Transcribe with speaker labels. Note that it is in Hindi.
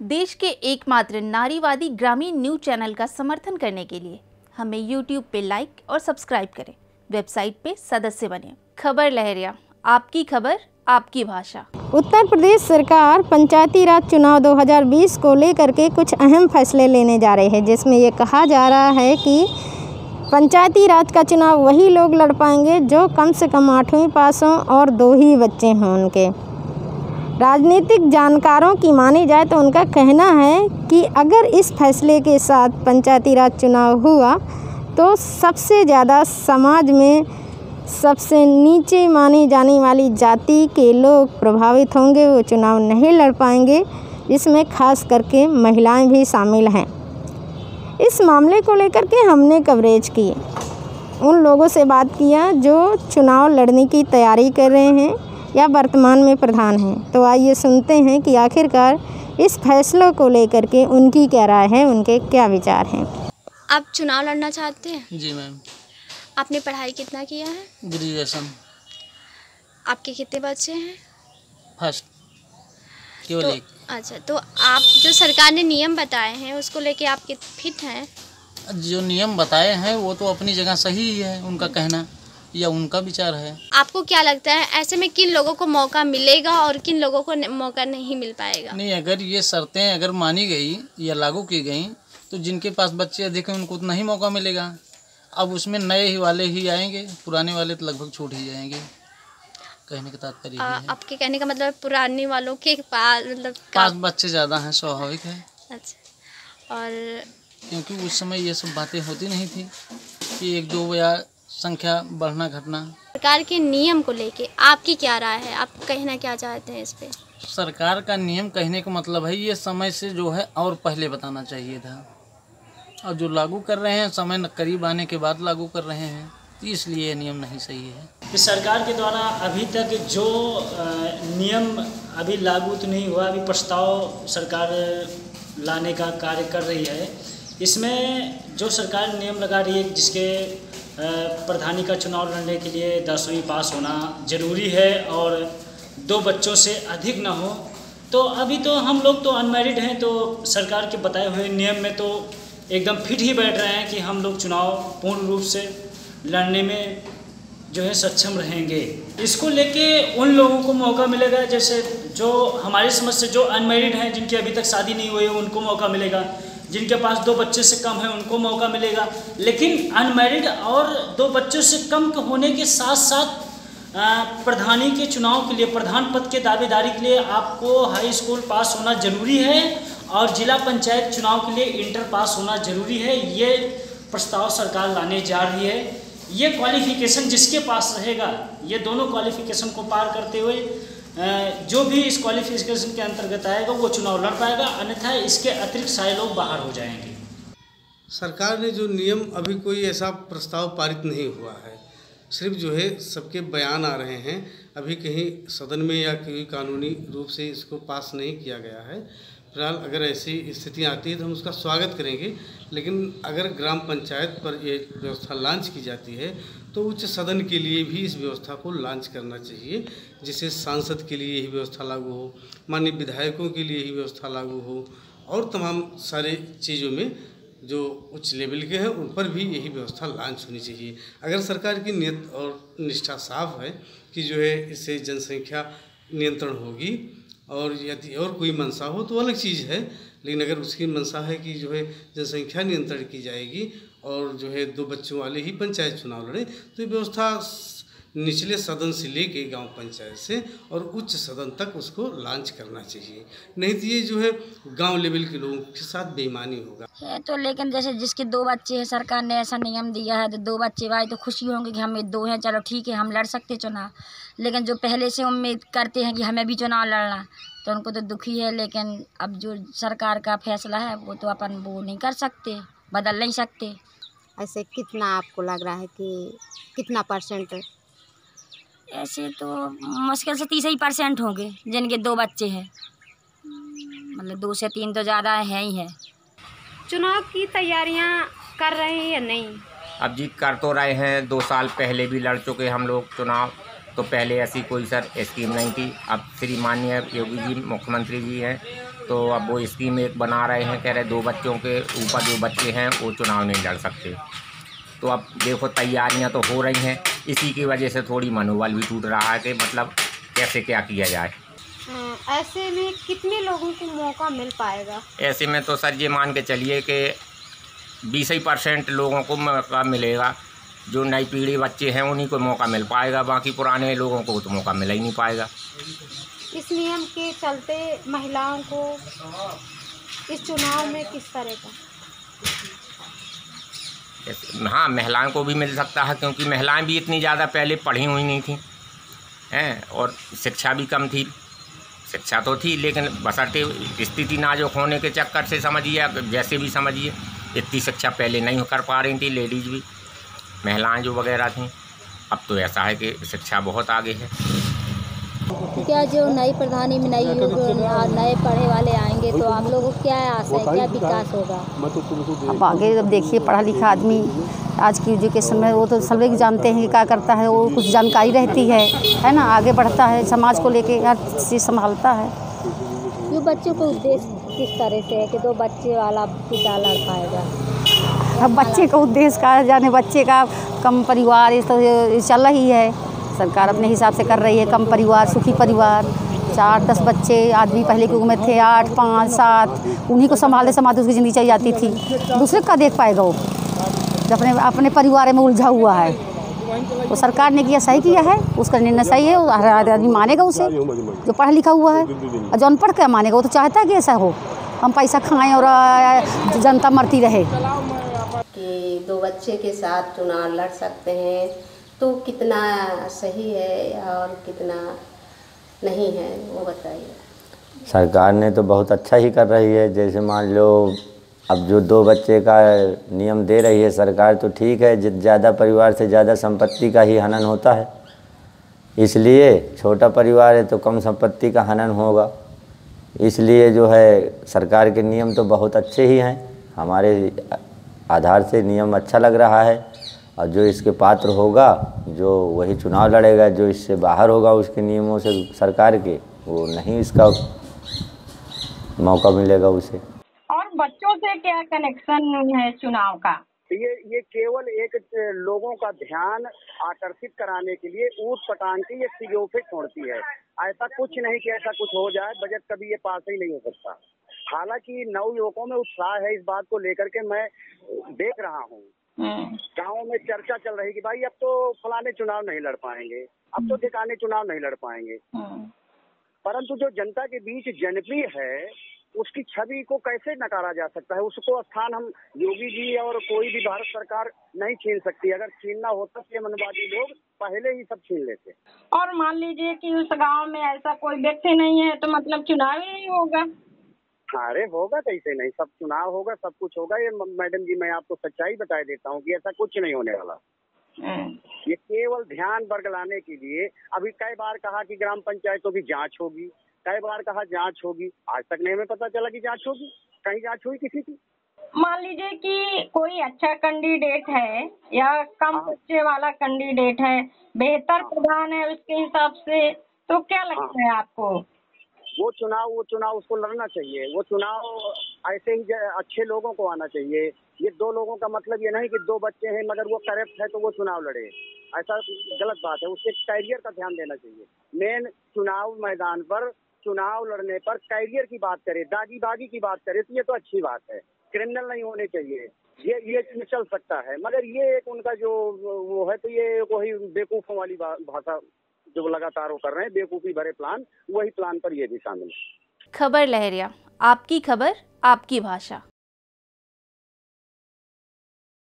Speaker 1: देश के एकमात्र नारीवादी ग्रामीण न्यूज चैनल का समर्थन करने के लिए हमें YouTube पे लाइक और सब्सक्राइब करें। वेबसाइट पे सदस्य बने। खबर लहरिया, आपकी खबर आपकी भाषा।
Speaker 2: उत्तर प्रदेश सरकार पंचायती राज चुनाव 2020 को लेकर के कुछ अहम फैसले लेने जा रहे हैं, जिसमें ये कहा जा रहा है कि पंचायती राज का चुनाव वही लोग लड़ पाएंगे जो कम से कम 8वीं पास हों और 2 ही बच्चे हों उनके। राजनीतिक जानकारों की मानी जाए तो उनका कहना है कि अगर इस फैसले के साथ पंचायती राज चुनाव हुआ तो सबसे ज़्यादा समाज में सबसे नीचे मानी जाने वाली जाति के लोग प्रभावित होंगे, वो चुनाव नहीं लड़ पाएंगे, जिसमें खास करके महिलाएं भी शामिल हैं। इस मामले को लेकर के हमने कवरेज की, उन लोगों से बात किया जो चुनाव लड़ने की तैयारी कर रहे हैं या वर्तमान में प्रधान हैं। तो आइए सुनते हैं कि आखिरकार इस फैसलों को लेकर के उनकी क्या राय है, उनके क्या विचार हैं।
Speaker 3: आप चुनाव लड़ना चाहते हैं?
Speaker 4: जी मैम।
Speaker 3: आपने पढ़ाई कितना किया है?
Speaker 4: ग्रेजुएशन।
Speaker 3: आपके कितने बच्चे हैं?
Speaker 4: फर्स्ट केवल
Speaker 3: तो,
Speaker 4: एक।
Speaker 3: अच्छा, तो आप जो सरकार ने नियम बताए हैं उसको लेके आप फिट हैं?
Speaker 4: जो नियम बताए हैं वो तो अपनी जगह सही ही है, उनका कहना या उनका विचार है।
Speaker 3: आपको क्या लगता है ऐसे में किन लोगों को मौका मिलेगा और किन लोगों को मौका नहीं मिल पाएगा?
Speaker 4: नहीं, अगर ये शर्तें अगर मानी गई या लागू की गई तो जिनके पास बच्चे अधिक हैं उनको उतना ही मौका मिलेगा। अब उसमें नए ही वाले ही आएंगे, पुराने वाले तो लगभग छूट ही जाएंगे। कहने का तात्पर्य है।
Speaker 3: आपके कहने का मतलब पुराने वालों के पास
Speaker 4: पास बच्चे ज़्यादा हैं, स्वाभाविक है।
Speaker 3: अच्छा, और
Speaker 4: क्योंकि उस समय ये सब बातें होती नहीं थी कि 1-2 या संख्या बढ़ना घटना।
Speaker 3: सरकार के नियम को लेके आपकी क्या राय है? आप कहना क्या चाहते हैं इस पे?
Speaker 4: सरकार का नियम कहने का मतलब है ये समय से जो है और पहले बताना चाहिए था, और जो लागू कर रहे हैं समय करीब आने के बाद लागू कर रहे हैं, तो इसलिए ये नियम नहीं सही है।
Speaker 5: कि सरकार के द्वारा अभी तक जो नियम अभी लागू तो नहीं हुआ, अभी प्रस्ताव सरकार लाने का कार्य कर रही है। इसमें जो सरकार नियम लगा रही है जिसके प्रधानी का चुनाव लड़ने के लिए 10वीं पास होना ज़रूरी है और 2 बच्चों से अधिक ना हो, तो अभी तो हम लोग तो अनमैरिड हैं, तो सरकार के बताए हुए नियम में तो एकदम फिट ही बैठ रहे हैं कि हम लोग चुनाव पूर्ण रूप से लड़ने में जो है सक्षम रहेंगे। इसको लेके उन लोगों को मौका मिलेगा, जैसे जो हमारी समझ से जो अनमैरिड हैं, जिनकी अभी तक शादी नहीं हुई है, उनको मौका मिलेगा। जिनके पास 2 बच्चे से कम है उनको मौका मिलेगा। लेकिन अनमैरिड और 2 बच्चों से कम होने के साथ साथ प्रधानी के चुनाव के लिए, प्रधान पद के दावेदारी के लिए आपको हाई स्कूल पास होना जरूरी है और जिला पंचायत चुनाव के लिए इंटर पास होना जरूरी है। ये प्रस्ताव सरकार लाने जा रही है। ये क्वालिफिकेशन जिसके पास रहेगा, ये दोनों क्वालिफिकेशन को पार करते हुए जो भी इस क्वालिफिकेशन के अंतर्गत आएगा वो चुनाव लड़ पाएगा, अन्यथा इसके अतिरिक्त सारे लोग बाहर हो जाएंगे।
Speaker 6: सरकार ने जो नियम, अभी कोई ऐसा प्रस्ताव पारित नहीं हुआ है, सिर्फ जो है सबके बयान आ रहे हैं। अभी कहीं सदन में या कोई कानूनी रूप से इसको पास नहीं किया गया है। फिलहाल अगर ऐसी स्थितियाँ आती है तो हम उसका स्वागत करेंगे, लेकिन अगर ग्राम पंचायत पर ये व्यवस्था लॉन्च की जाती है तो उच्च सदन के लिए भी इस व्यवस्था को लॉन्च करना चाहिए, जिससे सांसद के लिए यही व्यवस्था लागू हो, माननीय विधायकों के लिए यही व्यवस्था लागू हो, और तमाम सारे चीज़ों में जो उच्च लेवल के हैं उन पर भी यही व्यवस्था लॉन्च होनी चाहिए। अगर सरकार की नीयत और निष्ठा साफ है कि जो है इससे जनसंख्या नियंत्रण होगी, और यदि और कोई मंशा हो तो अलग चीज़ है, लेकिन अगर उसकी मंशा है कि जो है जनसंख्या नियंत्रण की जाएगी और जो है 2 बच्चों वाले ही पंचायत चुनाव लड़े, तो ये व्यवस्था निचले सदन से लेके गांव पंचायत से और उच्च सदन तक उसको लॉन्च करना चाहिए। नहीं तो ये जो है गांव लेवल के लोगों के साथ बेईमानी होगा
Speaker 7: है। तो लेकिन जैसे जिसके 2 बच्चे हैं, सरकार ने ऐसा नियम दिया है तो 2 बच्चे भाई तो खुशी होंगे कि हमें 2 हैं, चलो ठीक है हम लड़ सकते चुनाव। लेकिन जो पहले से उम्मीद करते हैं कि हमें भी चुनाव लड़ना, तो उनको तो दुखी है। लेकिन अब जो सरकार का फैसला है वो तो अपन वो नहीं कर सकते, बदल नहीं सकते।
Speaker 2: ऐसे कितना आपको लग रहा है कि कितना %?
Speaker 7: ऐसे तो मुश्किल से 30% होंगे जिनके 2 बच्चे हैं, मतलब 2 से 3 तो ज़्यादा है ही है।
Speaker 8: चुनाव की तैयारियां कर रहे हैं या नहीं?
Speaker 9: अब जी कर तो रहे हैं, 2 साल पहले भी लड़ चुके हम लोग चुनाव, तो पहले ऐसी कोई सर स्कीम नहीं थी। अब श्री माननीय योगी जी मुख्यमंत्री जी हैं, तो अब वो स्कीम एक बना रहे हैं, कह रहे 2 बच्चों के ऊपर जो बच्चे हैं वो चुनाव नहीं लड़ सकते। तो अब देखो तैयारियां तो हो रही हैं, इसी की वजह से थोड़ी मनोबल भी टूट रहा है कि मतलब कैसे क्या किया जाए।
Speaker 8: ऐसे में कितने लोगों को मौका मिल पाएगा?
Speaker 9: ऐसे में तो सर ये मान के चलिए कि 20% लोगों को मौका मिलेगा। जो नई पीढ़ी बच्चे हैं उन्हीं को मौका मिल पाएगा, बाकी पुराने लोगों को तो मौका मिल ही नहीं पाएगा।
Speaker 8: इस नियम के चलते महिलाओं को इस चुनाव में किस तरह का?
Speaker 9: हाँ, महिलाओं को भी मिल सकता है, क्योंकि महिलाएं भी इतनी ज़्यादा पहले पढ़ी हुई नहीं थी हैं, और शिक्षा भी कम थी। शिक्षा तो थी लेकिन बशर्ते स्थिति नाजुक होने के चक्कर से समझिए, जैसे भी समझिए, इतनी शिक्षा पहले नहीं कर पा रही थी लेडीज़ भी, महिलाएं जो वगैरह थीं। अब तो ऐसा है कि शिक्षा बहुत आगे है।
Speaker 7: क्या जो नई प्रधानी में नए पढ़े वाले आएंगे तो आप लोगों को क्या आशा है, क्या विकास होगा?
Speaker 2: अब आगे जब देखिए पढ़ा लिखा आदमी आज की एजुकेशन में वो तो सब लोग जानते हैं कि क्या करता है, वो कुछ जानकारी रहती है ना, आगे बढ़ता है, समाज को लेके हर चीज़ संभालता है।
Speaker 7: जो बच्चों को उद्देश्य किस तरह से है कि 2 बच्चे वाला पिता लड़ पाएगा?
Speaker 2: अब बच्चे का उद्देश्य का जाने, बच्चे का कम परिवार ये तो चल रही है, सरकार अपने हिसाब से कर रही है। कम परिवार, सुखी परिवार, 4-10 बच्चे, आदमी पहले के युग में थे 8, 5, 7, उन्हीं को संभालते संभालते उसकी ज़िंदगी चली जाती थी। दूसरे का देख पाएगा वो जब अपने परिवार में उलझा हुआ है। तो सरकार ने किया सही किया है, उसका निर्णय सही है, हर आदमी मानेगा उसे जो पढ़ा लिखा हुआ है। और जो अनपढ़ क्या मानेगा, वो तो चाहता है कि ऐसा हो, हम पैसा खाएं और जनता मरती रहे।
Speaker 10: कि 2 बच्चे के साथ चुनाव लड़ सकते हैं तो कितना सही है और कितना नहीं है, वो बताइए।
Speaker 11: सरकार ने तो बहुत अच्छा ही कर रही है। जैसे मान लो अब जो 2 बच्चे का नियम दे रही है सरकार, तो ठीक है, ज़्यादा परिवार से ज़्यादा संपत्ति का ही हनन होता है, इसलिए छोटा परिवार है तो कम संपत्ति का हनन होगा। इसलिए जो है सरकार के नियम तो बहुत अच्छे ही हैं, हमारे आधार से नियम अच्छा लग रहा है। और जो इसके पात्र होगा, जो वही चुनाव लड़ेगा, जो इससे बाहर होगा उसके नियमों से सरकार के, वो नहीं इसका मौका मिलेगा उसे।
Speaker 8: और बच्चों से क्या कनेक्शन है चुनाव का?
Speaker 12: ये केवल एक लोगों का ध्यान आकर्षित कराने के लिए ऊट पटांग की ये सीओफे छोड़ती है। ऐसा कुछ नहीं कि ऐसा कुछ हो जाए, बजट कभी ये पास ही नहीं हो सकता। हालांकि नवयुवकों में उत्साह है इस बात को लेकर के, मैं देख रहा हूँ गाँव में चर्चा चल रही कि भाई अब तो फलाने चुनाव नहीं लड़ पाएंगे, अब तो ठिकाने चुनाव नहीं लड़ पाएंगे। परंतु जो जनता के बीच जनप्रिय है उसकी छवि को कैसे नकारा जा सकता है? उसको स्थान हम योगी जी और कोई भी भारत सरकार नहीं छीन सकती। अगर छीनना होता तो ये मनवादी लोग पहले ही सब छीन लेते।
Speaker 8: और मान लीजिए कि उस गांव में ऐसा कोई व्यक्ति नहीं है तो मतलब चुनाव ही नहीं होगा।
Speaker 12: अरे होगा कैसे नहीं, सब चुनाव होगा, सब कुछ होगा। ये मैडम जी मैं आपको सच्चाई बता देता हूँ कि ऐसा कुछ नहीं होने वाला। ये केवल ध्यान बरगलाने के लिए। अभी कई बार कहा कि ग्राम पंचायतों की जांच होगी, कई बार कहा जांच होगी, आज तक नहीं हमें पता चला कि जांच होगी। कहीं जांच हुई किसी की?
Speaker 8: मान लीजिए कि कोई अच्छा कैंडिडेट है या कम बच्चे वाला कैंडिडेट है, बेहतर प्रधान है उसके हिसाब से, तो क्या लगता है आपको?
Speaker 12: वो चुनाव उसको लड़ना चाहिए। वो चुनाव ऐसे ही अच्छे लोगों को आना चाहिए। ये 2 लोगों का मतलब ये नहीं कि 2 बच्चे हैं मगर वो करप्ट है तो वो चुनाव लड़े, ऐसा गलत बात है। उसके कैरियर का ध्यान देना चाहिए। मेन चुनाव मैदान पर चुनाव लड़ने पर कैरियर की बात करे, दागी बागी की बात करे तो ये तो अच्छी बात है। क्रिमिनल नहीं होने चाहिए, ये चल सकता है। मगर ये एक उनका जो वो है तो ये वही बेवकूफ़ों वाली भाषा जो लगातार वो कर रहे हैं, बेवकूफ़ी भरे प्लान, वही प्लान पर ये भी शामिल है।
Speaker 1: खबर लहरिया, आपकी खबर आपकी भाषा।